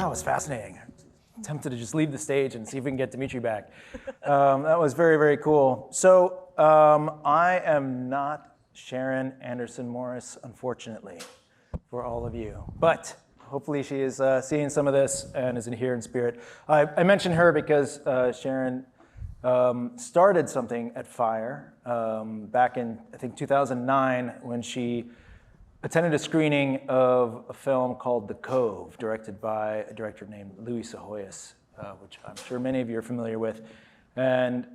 That was fascinating. Tempted to just leave the stage and see if we can get Dimitri back. That was very, very cool. So I am not Sharon Anderson Morris, unfortunately, for all of you. But hopefully she is seeing some of this and is here in spirit. I mentioned her because Sharon started something at Fire back in, I think, 2009 when she attended a screening of a film called The Cove, directed by a director named Louis Sahoyas, which I'm sure many of you are familiar with, and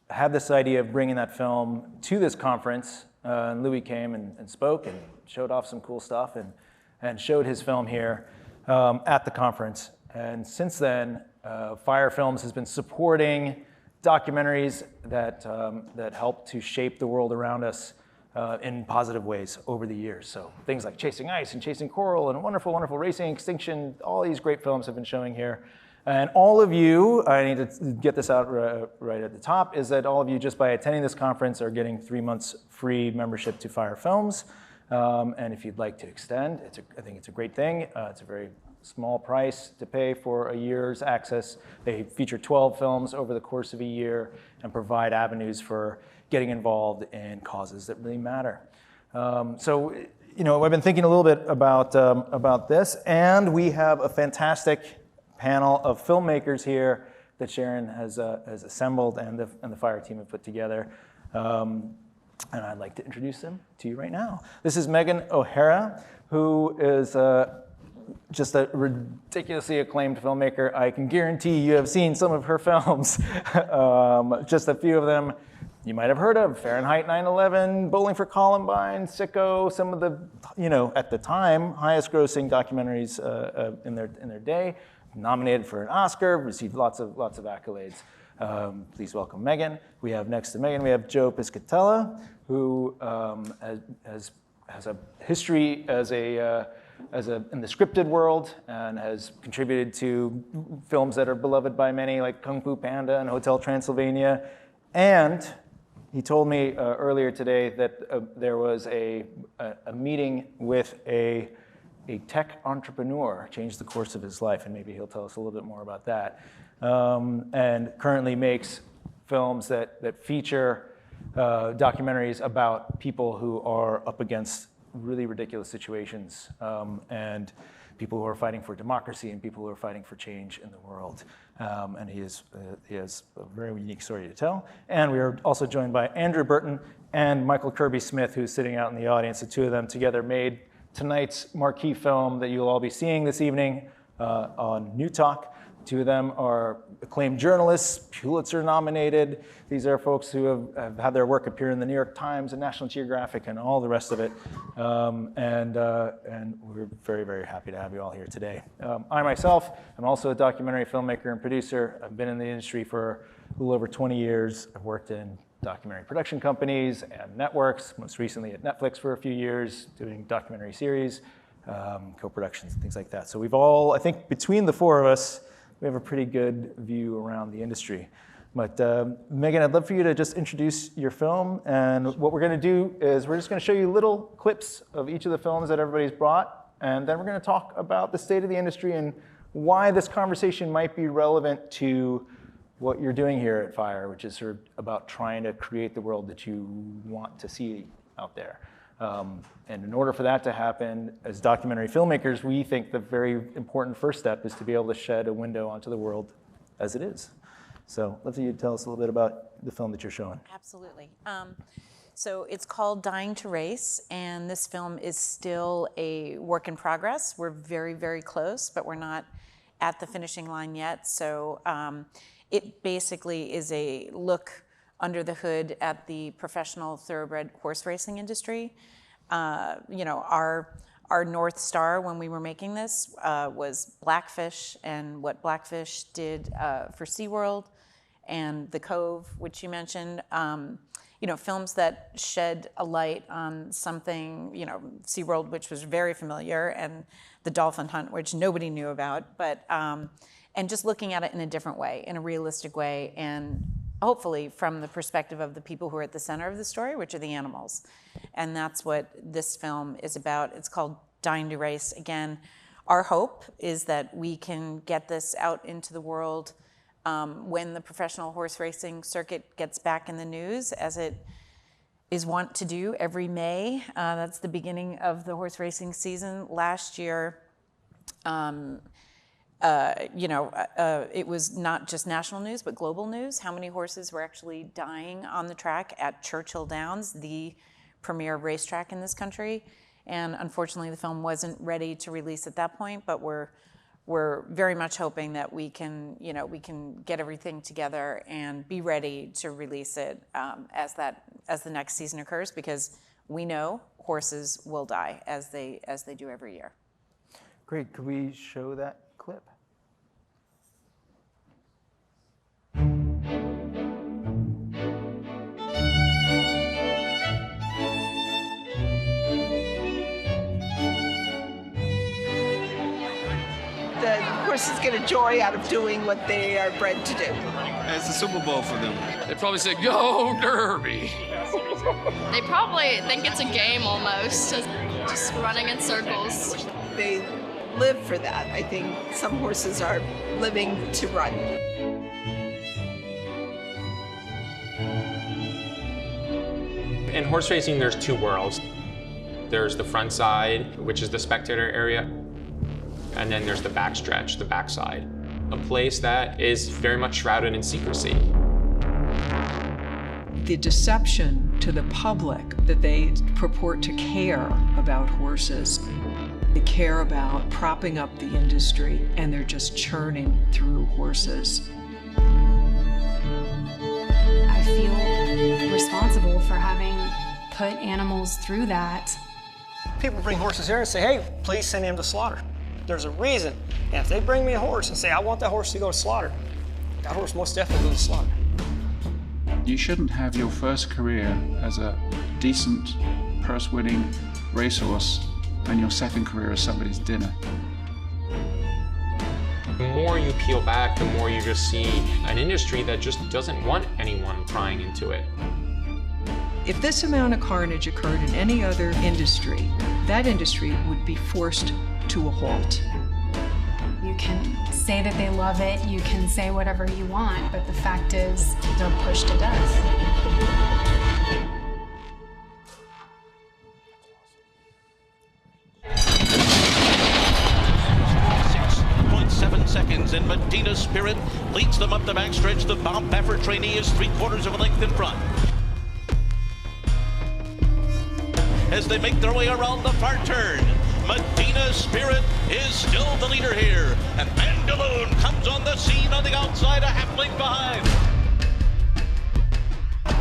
had this idea of bringing that film to this conference. And Louis came and spoke and showed off some cool stuff and showed his film here at the conference. And since then, FiReFilms has been supporting documentaries that help to shape the world around us in positive ways over the years. So things like Chasing Ice and Chasing Coral and Wonderful, Wonderful Racing Extinction, all these great films have been showing here. And all of you, I need to get this out right at the top, is that all of you, just by attending this conference, are getting 3 months free membership to FiReFilms. And if you'd like to extend, I think it's a great thing. It's a very small price to pay for a year's access. They feature 12 films over the course of a year and provide avenues for getting involved in causes that really matter. So, I've been thinking a little bit about this, and we have a fantastic panel of filmmakers here that Sharon has assembled and the Fire team have put together. And I'd like to introduce them to you right now. This is Meghan O'Hara, who is just a ridiculously acclaimed filmmaker. I can guarantee you have seen some of her films, just a few of them you might have heard of: Fahrenheit 9/11, Bowling for Columbine, Sicko, some of the, at the time, highest grossing documentaries in their day, nominated for an Oscar, received lots of accolades. Please welcome Meghan. We have next to Meghan, we have Joe Piscatella, who has a history in the scripted world and has contributed to films that are beloved by many, like Kung Fu Panda and Hotel Transylvania. And he told me earlier today that there was a meeting with a tech entrepreneur, changed the course of his life, and maybe he'll tell us a little bit more about that. And currently makes films that feature documentaries about people who are up against really ridiculous situations, and people who are fighting for democracy and people who are fighting for change in the world. And he has a very unique story to tell. And we are also joined by Andrew Burton and Michael Kirby-Smith, who's sitting out in the audience. The two of them together made tonight's marquee film that you'll all be seeing this evening on Newtok. Two of them are acclaimed journalists, Pulitzer nominated. These are folks who have had their work appear in the New York Times and National Geographic and all the rest of it. And we're very, very happy to have you all here today. I myself am also a documentary filmmaker and producer. I've been in the industry for a little over 20 years. I've worked in documentary production companies and networks, most recently at Netflix for a few years, doing documentary series, co-productions, and things like that. So we've all, I think between the four of us, we have a pretty good view around the industry. But Meghan, I'd love for you to just introduce your film. And what we're going to do is we're just going to show you little clips of each of the films that everybody's brought. And then we're going to talk about the state of the industry and why this conversation might be relevant to what you're doing here at Fire, which is sort of about trying to create the world that you want to see out there. And in order for that to happen, as documentary filmmakers, we think the very important first step is to be able to shed a window onto the world as it is. So I'd love for you to tell us a little bit about the film that you're showing. Absolutely. So it's called Dying to Race, and this film is still a work in progress. We're very, very close, but we're not at the finishing line yet. So it basically is a look under the hood at the professional thoroughbred horse racing industry. Our North Star when we were making this was Blackfish and what Blackfish did for SeaWorld and The Cove, which you mentioned. Films that shed a light on something, SeaWorld, which was very familiar, and The Dolphin Hunt, which nobody knew about, but and just looking at it in a different way, in a realistic way, and hopefully from the perspective of the people who are at the center of the story, which are the animals. And that's what this film is about. It's called Dying to Race. Again, our hope is that we can get this out into the world when the professional horse racing circuit gets back in the news, as it is wont to do every May. That's the beginning of the horse racing season. Last year, it was not just national news, but global news. How many horses were actually dying on the track at Churchill Downs, the premier racetrack in this country? And unfortunately, the film wasn't ready to release at that point, but we're very much hoping that we can get everything together and be ready to release it as the next season occurs, because we know horses will die as they do every year. Great. Could we show that clip? The horses get a joy out of doing what they are bred to do. It's a Super Bowl for them. They probably say, "Go Derby." They probably think it's a game almost, just running in circles. They live for that. I think some horses are living to run. In horse racing, there's two worlds. There's the front side, which is the spectator area, and then there's the backstretch, the backside, a place that is very much shrouded in secrecy. The deception to the public that they purport to care about horses. They care about propping up the industry, and they're just churning through horses. I feel responsible for having put animals through that. People bring horses here and say, "Hey, please send him to slaughter." There's a reason. And if they bring me a horse and say, "I want that horse to go to slaughter," that horse most definitely goes to slaughter. You shouldn't have your first career as a decent, purse-winning racehorse and your second career as somebody's dinner. The more you peel back, the more you just see an industry that just doesn't want anyone prying into it. If this amount of carnage occurred in any other industry, that industry would be forced to a halt. You can say that they love it, you can say whatever you want, but the fact is, they're pushed to death. 6.7 seconds, and Medina Spirit leads them up the backstretch. The Bob Baffert trainee is 3/4 of a length in front. As they make their way around the far turn, Medina Spirit is still the leader here, and Mandaloon comes on the scene on the outside, a half length behind.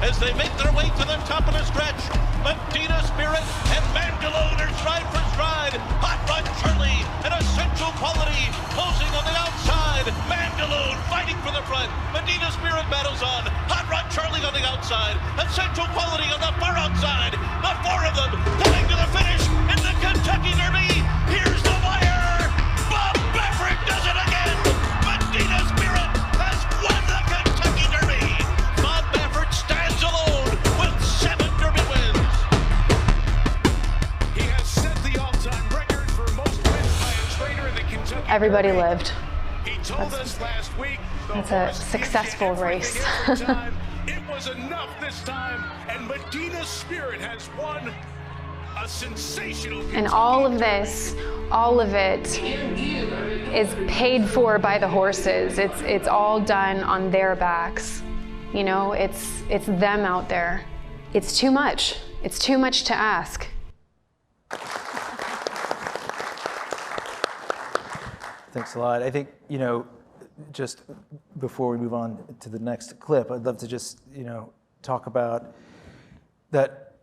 As they make their way to the top of the stretch, Medina Spirit and Mandaloon are stride for stride. Hot Rod Charlie and Essential Quality closing on the outside. Mandaloon fighting for the front. Medina Spirit battles on. Hot Rod Charlie on the outside. Essential Quality on the far outside. The four of them coming to the finish in the Kentucky Derby. Here's the wire. Bob Baffert does it again. Medina Spirit has won the Kentucky Derby. Bob Baffert stands alone with 7 Derby wins. He has set the all-time record for most wins by a trainer in the Kentucky Everybody Derby. lived. He told us last week It's a successful race. It was enough this time, and Medina Spirit has won a sensational. And all of this, all of it is paid for by the horses. It's all done on their backs. You know, it's them out there. It's too much. It's too much to ask. Thanks a lot. I think, just before we move on to the next clip, I'd love to just, talk about that.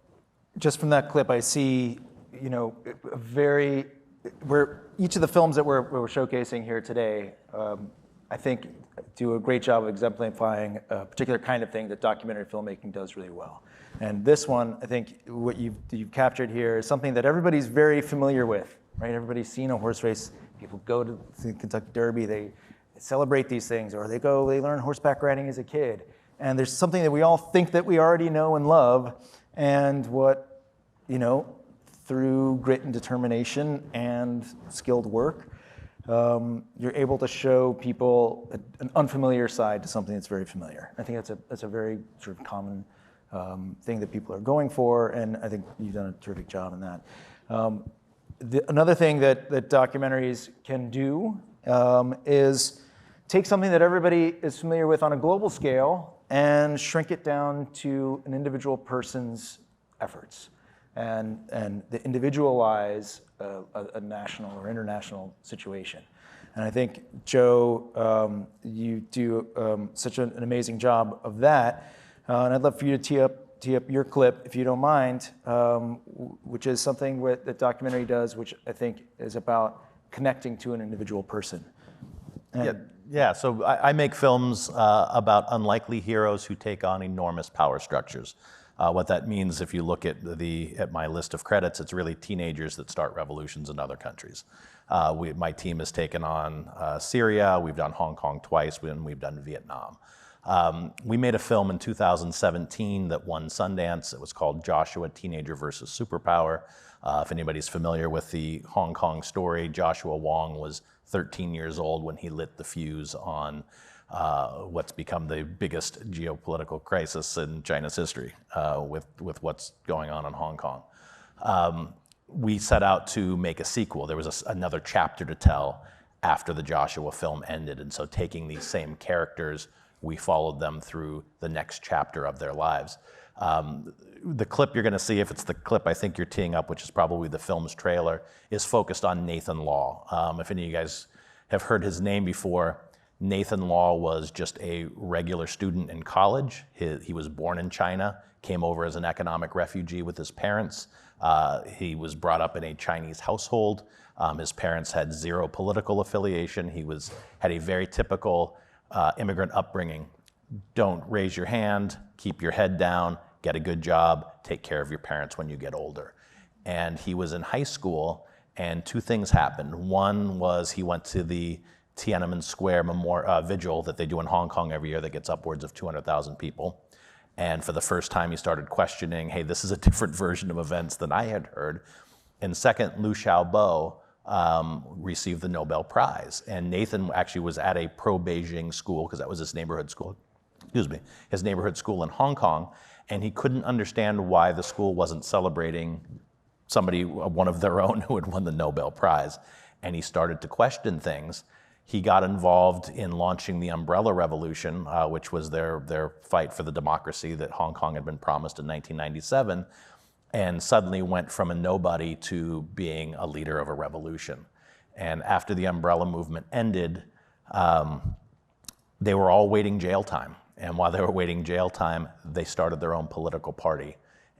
Just from that clip, I see, where each of the films that we're showcasing here today, I think do a great job of exemplifying a particular kind of thing that documentary filmmaking does really well. And this one, I think what you've captured here is something that everybody's very familiar with, right? Everybody's seen a horse race. People go to the Kentucky Derby, they celebrate these things, or they learn horseback riding as a kid. And there's something that we all think that we already know and love, and what, through grit and determination and skilled work, you're able to show people an unfamiliar side to something that's very familiar. I think that's a very sort of common thing that people are going for, and I think you've done a terrific job in that. Another thing that documentaries can do is take something that everybody is familiar with on a global scale and shrink it down to an individual person's efforts and individualize a national or international situation. And I think, Joe, you do such an amazing job of that. And I'd love for you to tee up your clip, if you don't mind, which is something that documentary does, which I think is about connecting to an individual person. Yeah, so I make films about unlikely heroes who take on enormous power structures. What that means, if you look at my list of credits, it's really teenagers that start revolutions in other countries. My team has taken on Syria, we've done Hong Kong twice, and we've done Vietnam. We made a film in 2017 that won Sundance. It was called Joshua, Teenager versus Superpower. If anybody's familiar with the Hong Kong story, Joshua Wong was 13 years old when he lit the fuse on what's become the biggest geopolitical crisis in China's history with what's going on in Hong Kong. We set out to make a sequel. There was another chapter to tell after the Joshua film ended, and so taking these same characters, we followed them through the next chapter of their lives. The clip you're going to see, if it's the clip I think you're teeing up, which is probably the film's trailer, is focused on Nathan Law. If any of you guys have heard his name before, Nathan Law was just a regular student in college. He was born in China, came over as an economic refugee with his parents. He was brought up in a Chinese household. His parents had zero political affiliation. He had a very typical immigrant upbringing. Don't raise your hand, keep your head down, get a good job, take care of your parents when you get older. And he was in high school, and two things happened. One was he went to the Tiananmen Square vigil that they do in Hong Kong every year that gets upwards of 200,000 people. And for the first time, he started questioning, hey, this is a different version of events than I had heard. And second, Liu Xiaobo received the Nobel Prize. And Nathan actually was at a pro-Beijing school, because that was his neighborhood school, his neighborhood school in Hong Kong. And he couldn't understand why the school wasn't celebrating one of their own who had won the Nobel Prize. And he started to question things. He got involved in launching the Umbrella Revolution, which was their fight for the democracy that Hong Kong had been promised in 1997, and suddenly went from a nobody to being a leader of a revolution. And after the Umbrella movement ended, they were all waiting jail time. And while they were waiting jail time, they started their own political party.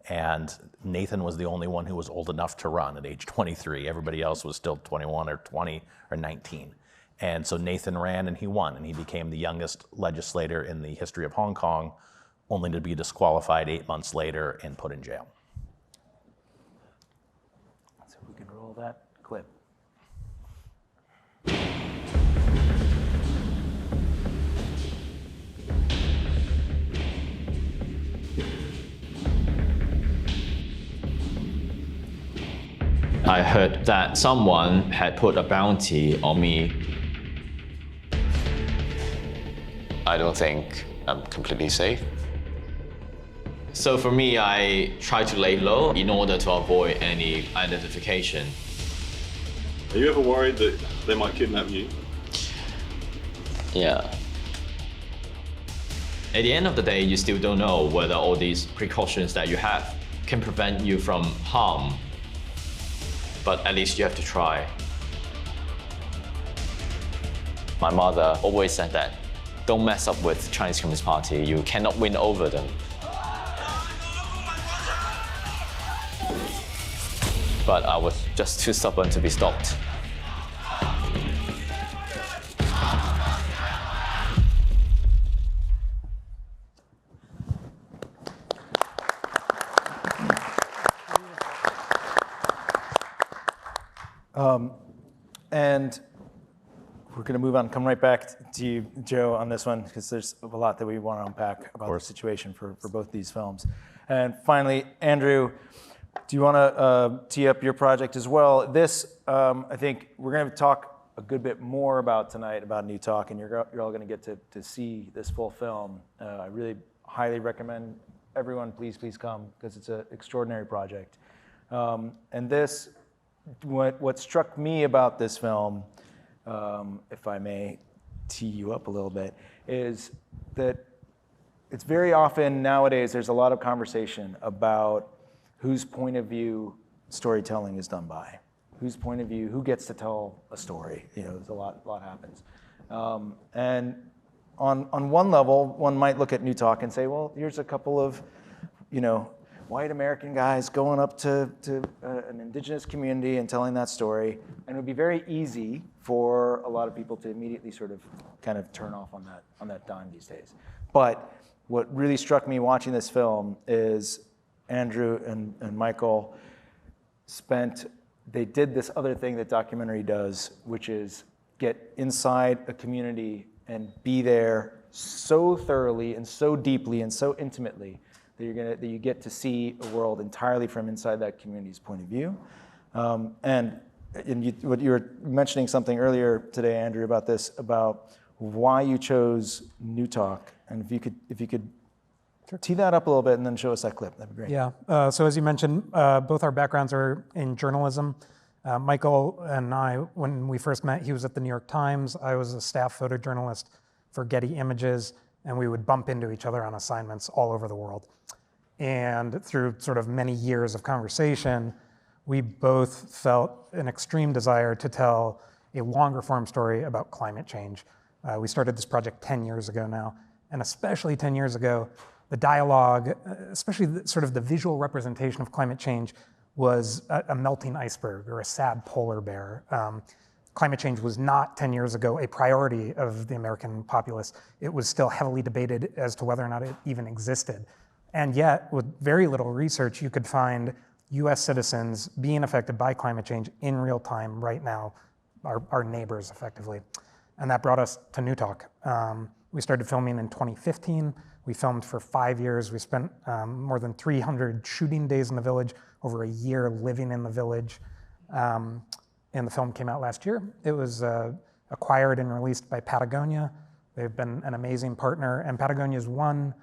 And Nathan was the only one who was old enough to run at age 23. Everybody else was still 21 or 20 or 19. And so Nathan ran and he won, and he became the youngest legislator in the history of Hong Kong, only to be disqualified 8 months later and put in jail. So we can roll that clip. I heard that someone had put a bounty on me. I don't think I'm completely safe. So for me, I try to lay low in order to avoid any identification. Are you ever worried that they might kidnap you? Yeah. At the end of the day, you still don't know whether all these precautions that you have can prevent you from harm. But at least you have to try. My mother always said that don't mess up with Chinese Communist Party. You cannot win over them. But I was just too stubborn to be stopped. And we're going to move on, come right back to you, Joe, on this one, because there's a lot that we want to unpack about the situation for both these films. And finally, Andrew, Do you want to tee up your project as well? This, I think we're going to talk a good bit more about tonight about Newtok, and you're all going to get to see this full film. I really highly recommend everyone please come, because it's an extraordinary project. And this, what struck me about this film, if I may tee you up a little bit, is that it's very often nowadays there's a lot of conversation about whose point of view storytelling is done by, whose point of view, who gets to tell a story. You know, there's a lot happens. And on one level, one might look at Newtok and say, well, here's a couple of, white American guys going up to an indigenous community and telling that story. And it would be very easy for a lot of people to immediately sort of kind of turn off on that dime these days. But what really struck me watching this film is Andrew and Michael they did this other thing that documentary does, which is get inside a community and be there so thoroughly and so deeply and so intimately that you get to see a world entirely from inside that community's point of view. What you were mentioning something earlier today, Andrew, about why you chose Newtok, and if you could tee that up a little bit and then show us that clip, that'd be great. Yeah, so as you mentioned, both our backgrounds are in journalism. Michael and I, when we first met, he was at the New York Times. I was a staff photojournalist for Getty Images, and we would bump into each other on assignments all over the world. And through sort of many years of conversation, we both felt an extreme desire to tell a longer form story about climate change. We started this project 10 years ago now, and especially 10 years ago, the dialogue, especially sort of the visual representation of climate change, was a melting iceberg or a sad polar bear. Climate change was not 10 years ago a priority of the American populace. It was still heavily debated as to whether or not it even existed. And yet, with very little research, you could find US citizens being affected by climate change in real time right now, our neighbors effectively. And that brought us to Newtok. We started filming in 2015. We filmed for 5 years. We spent more than 300 shooting days in the village, over a year living in the village. And the film came out last year. It was acquired and released by Patagonia. They've been an amazing partner. And Patagonia's one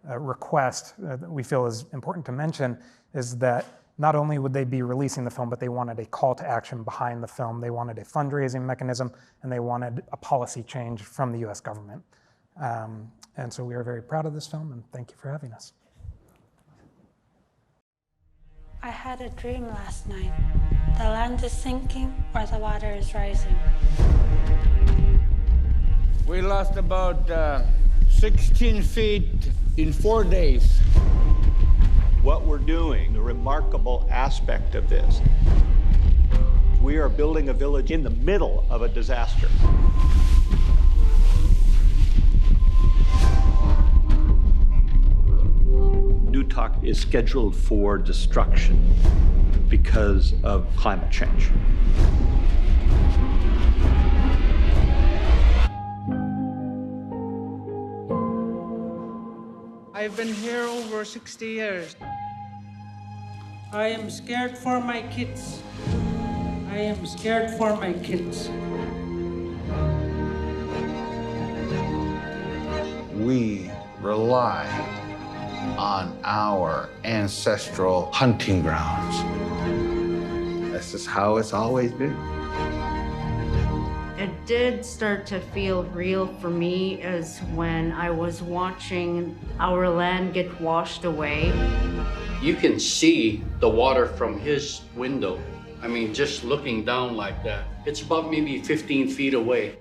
request that we feel is important to mention is that not only would they be releasing the film, but they wanted a call to action behind the film. They wanted a fundraising mechanism, and they wanted a policy change from the US government. And so we are very proud of this film, and thank you for having us. I had a dream last night. The land is sinking or the water is rising. We lost about 16 feet in 4 days. What we're doing, the remarkable aspect of this, we are building a village in the middle of a disaster. Newtok is scheduled for destruction because of climate change. I've been here over 60 years. I am scared for my kids. I am scared for my kids. We rely on our ancestral hunting grounds. This is how it's always been. It did start to feel real for me as when I was watching our land get washed away. You can see the water from his window. I mean, just looking down like that. It's about maybe 15 feet away.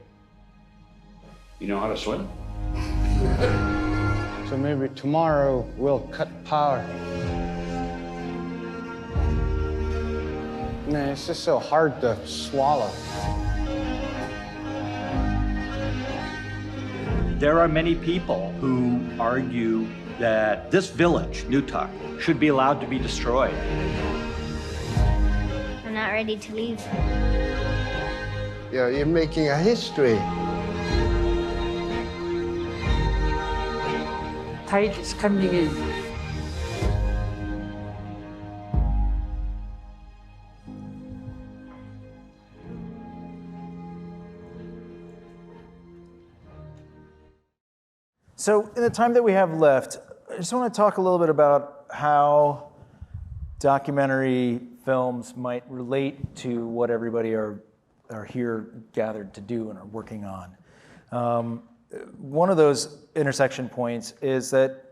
You know how to swim? So maybe tomorrow we'll cut power. Man, it's just so hard to swallow. There are many people who argue that this village, Newtok, should be allowed to be destroyed. I'm not ready to leave. You're making a history. Tide is coming in. So in the time that we have left, I just want to talk a little bit about how documentary films might relate to what everybody are here gathered to do and are working on. One of those intersection points is that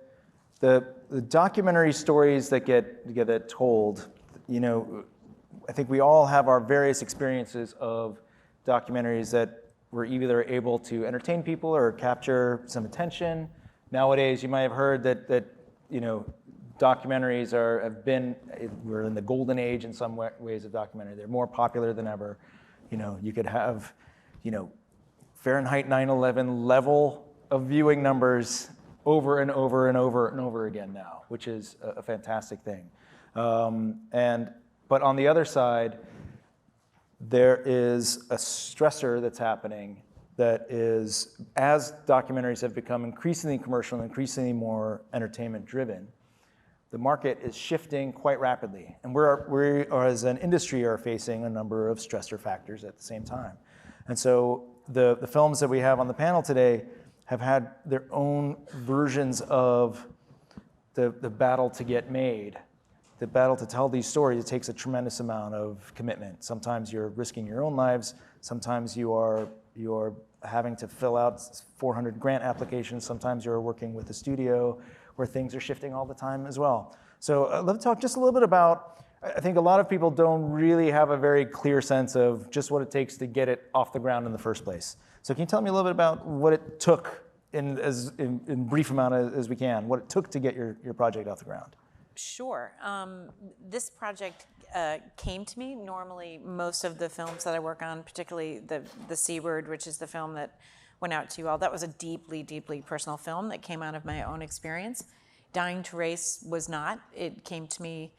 the documentary stories that get told, you know, I think we all have our various experiences of documentaries that were either able to entertain people or capture some attention. Nowadays, you might have heard that you know, documentaries we're in the golden age in some ways of documentary. They're more popular than ever. You know, you could have, you know, Fahrenheit 9/11 level of viewing numbers over and over and over and over again now, which is a fantastic thing. But on the other side, there is a stressor that's happening that is, as documentaries have become increasingly commercial and increasingly more entertainment driven, the market is shifting quite rapidly. And we are, as an industry, are facing a number of stressor factors at the same time. And so the films that we have on the panel today have had their own versions of the battle to get made. The battle to tell these stories, it takes a tremendous amount of commitment. Sometimes you're risking your own lives. Sometimes you're having to fill out 400 grant applications. Sometimes you're working with a studio where things are shifting all the time as well. So let's talk just a little bit about, I think a lot of people don't really have a very clear sense of just what it takes to get it off the ground in the first place. So can you tell me a little bit about what it took in brief amount as we can, what it took to get your project off the ground? Sure. This project came to me. Normally, most of the films that I work on, particularly the C Word, which is the film that went out to you all, that was a deeply, deeply personal film that came out of my own experience. Dying to Race was not. It came to me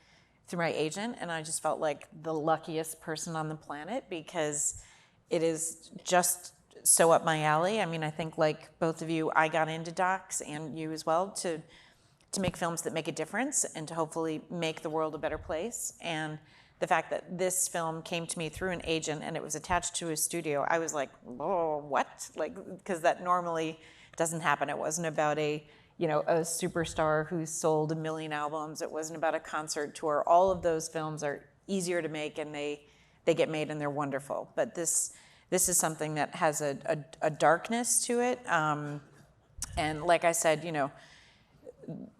through my agent, and I just felt like the luckiest person on the planet because it is just so up my alley. I mean, I think like both of you, I got into docs, and you as well, to make films that make a difference and to hopefully make the world a better place. And the fact that this film came to me through an agent and it was attached to a studio, I was like, oh, what? Like, because that normally doesn't happen. It wasn't about a superstar who sold 1 million albums. It wasn't about a concert tour. All of those films are easier to make, and they get made, and they're wonderful. But this is something that has a darkness to it. And like I said, you know,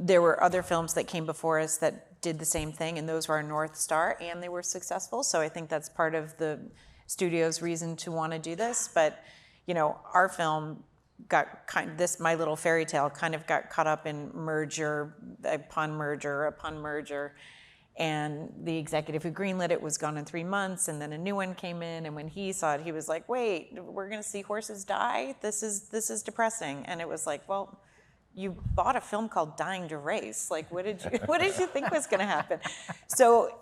there were other films that came before us that did the same thing, and those were our North Star, and they were successful. So I think that's part of the studio's reason to want to do this. But, you know, our film got My Little Fairy Tale kind of got caught up in merger upon merger. And the executive who greenlit it was gone in 3 months, and then a new one came in, and when he saw it, he was like, wait, we're gonna see horses die? This is depressing. And it was like, well, you bought a film called Dying to Race. Like, what did you think was gonna happen? So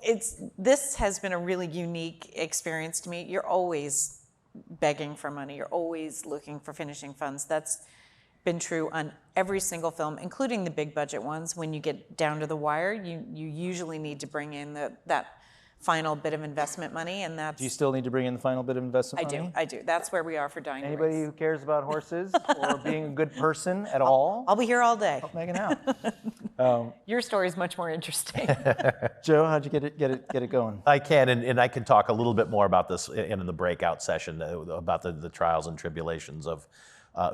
this has been a really unique experience to me. You're always begging for money. You're always looking for finishing funds. That's been true on every single film, including the big budget ones. When you get down to the wire, you usually need to bring in that final bit of investment money, and that's... Do you still need to bring in the final bit of investment money? I do. That's where we are for Dying to Race. Anybody who cares about horses or being a good person at all? I'll be here all day. Help Meghan out. Your story is much more interesting. Joe, how'd you get it going? I can, and I can talk a little bit more about this in the breakout session about the trials and tribulations of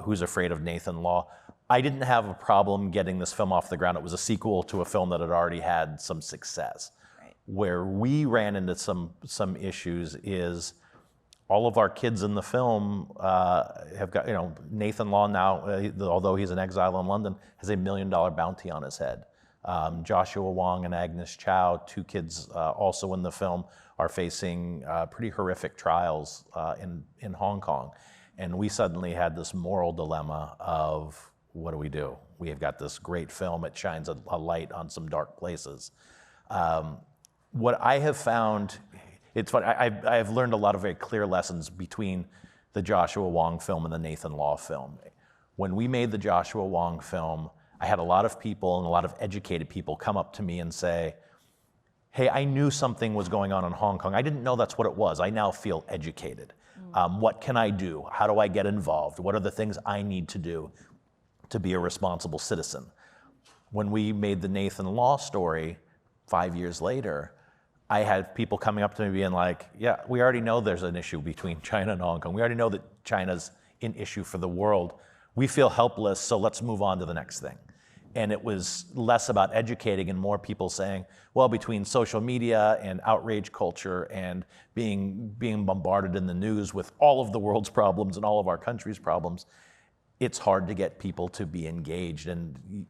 Who's Afraid of Nathan Law. I didn't have a problem getting this film off the ground. It was a sequel to a film that had already had some success. Right. Where we ran into some issues is all of our kids in the film have got, Nathan Law now, although he's in exile in London, has $1 million bounty on his head. Joshua Wong and Agnes Chow, 2 kids also in the film, are facing pretty horrific trials in Hong Kong. And we suddenly had this moral dilemma of, what do? We have got this great film, it shines a light on some dark places. What I have found, it's funny, I have learned a lot of very clear lessons between the Joshua Wong film and the Nathan Law film. When we made the Joshua Wong film, I had a lot of people and a lot of educated people come up to me and say, hey, I knew something was going on in Hong Kong. I didn't know that's what it was. I now feel educated. What can I do? How do I get involved? What are the things I need to do? to be a responsible citizen. When we made the Nathan Law story 5 years later, I had people coming up to me being like, yeah, we already know there's an issue between China and Hong Kong. We already know that China's an issue for the world. We feel helpless, so let's move on to the next thing. And it was less about educating and more people saying, well, between social media and outrage culture and being bombarded in the news with all of the world's problems and all of our country's problems, it's hard to get people to be engaged. And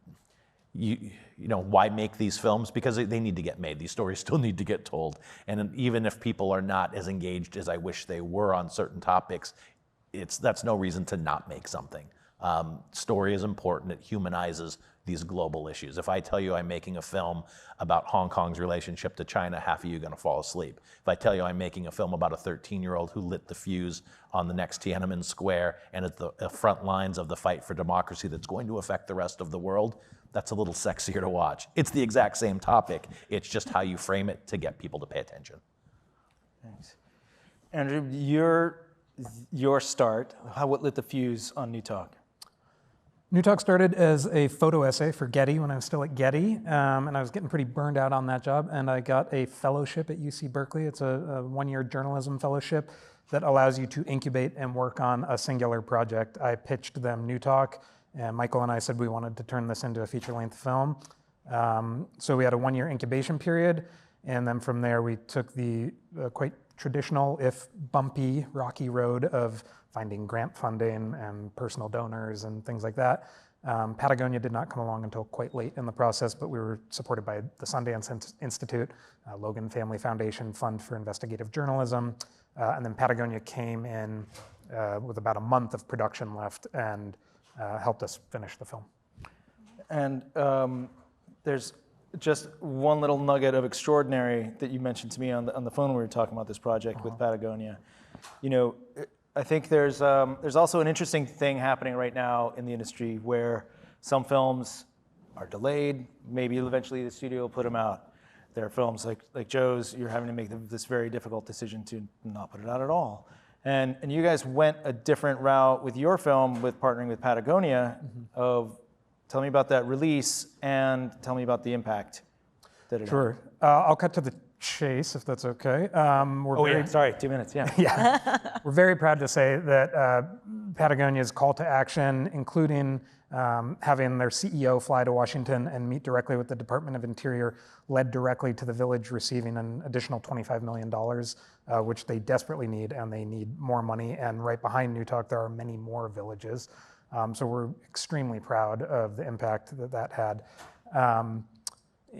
you know, why make these films? Because they need to get made. These stories still need to get told. And even if people are not as engaged as I wish they were on certain topics, that's no reason to not make something. Story is important. It humanizes these global issues. If I tell you I'm making a film about Hong Kong's relationship to China, half of you are going to fall asleep. If I tell you I'm making a film about a 13-year-old who lit the fuse on the next Tiananmen Square and at the front lines of the fight for democracy that's going to affect the rest of the world, that's a little sexier to watch. It's the exact same topic. It's just how you frame it to get people to pay attention. Thanks. Andrew, your start, what lit the fuse on Newtok? Newtok started as a photo essay for Getty when I was still at Getty, and I was getting pretty burned out on that job, and I got a fellowship at UC Berkeley. It's a one-year journalism fellowship that allows you to incubate and work on a singular project. I pitched them Newtok, and Michael and I said we wanted to turn this into a feature-length film. So we had a one-year incubation period, and then from there we took the quite traditional, if bumpy, rocky road of finding grant funding and personal donors and things like that. Patagonia did not come along until quite late in the process, but we were supported by the Sundance Institute, Logan Family Foundation Fund for Investigative Journalism, and then Patagonia came in with about a month of production left and helped us finish the film. And there's just one little nugget of extraordinary that you mentioned to me on the phone when we were talking about this project with Patagonia. You know, I think there's also an interesting thing happening right now in the industry where some films are delayed. Maybe eventually the studio will put them out. There are films like Joe's, you're having to make this very difficult decision to not put it out at all. And you guys went a different route with your film with partnering with Patagonia of, tell me about that release and tell me about the impact that it Sure. I'll cut to the chase, if that's okay. Sorry, 2 minutes, yeah. Yeah. We're very proud to say that Patagonia's call to action, including having their CEO fly to Washington and meet directly with the Department of Interior, led directly to the village receiving an additional $25 million, which they desperately need, and they need more money. And right behind Newtok, there are many more villages. So we're extremely proud of the impact that had.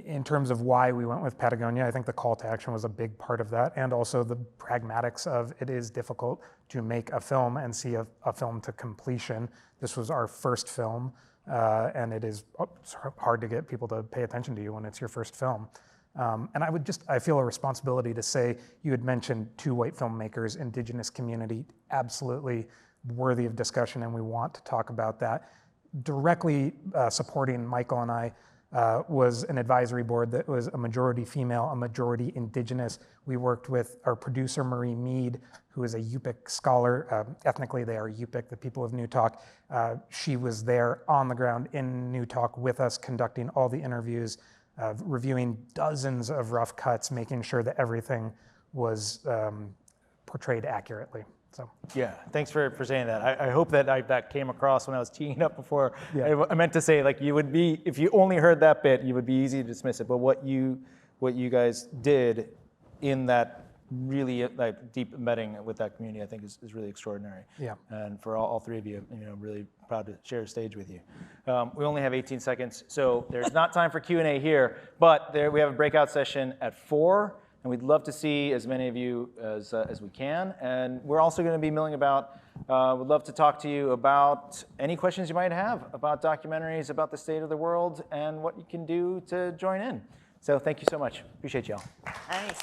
In terms of why we went with Patagonia, I think the call to action was a big part of that, and also the pragmatics of it is difficult to make a film and see a film to completion. This was our first film, and it's hard to get people to pay attention to you when it's your first film. And I feel a responsibility to say, you had mentioned 2 white filmmakers, indigenous community, absolutely worthy of discussion, and we want to talk about that. Directly supporting Michael and I was an advisory board that was a majority female, a majority indigenous. We worked with our producer, Marie Mead, who is a Yupik scholar. Ethnically, they are Yupik, the people of Newtok. She was there on the ground in Newtok with us, conducting all the interviews, reviewing dozens of rough cuts, making sure that everything was portrayed accurately. So. Yeah, thanks for saying that. I hope that came across when I was teeing up before. Yeah. I meant to say, like, you would be, if you only heard that bit, you would be easy to dismiss it. But what you guys did in that really deep embedding with that community, I think is really extraordinary. Yeah. And for all 3 of you, I'm really proud to share a stage with you. We only have 18 seconds, so there's not time for Q&A here, but we have a breakout session at 4. And we'd love to see as many of you as we can. And we're also going to be milling about. We'd love to talk to you about any questions you might have about documentaries, about the state of the world, and what you can do to join in. So thank you so much. Appreciate y'all. Nice.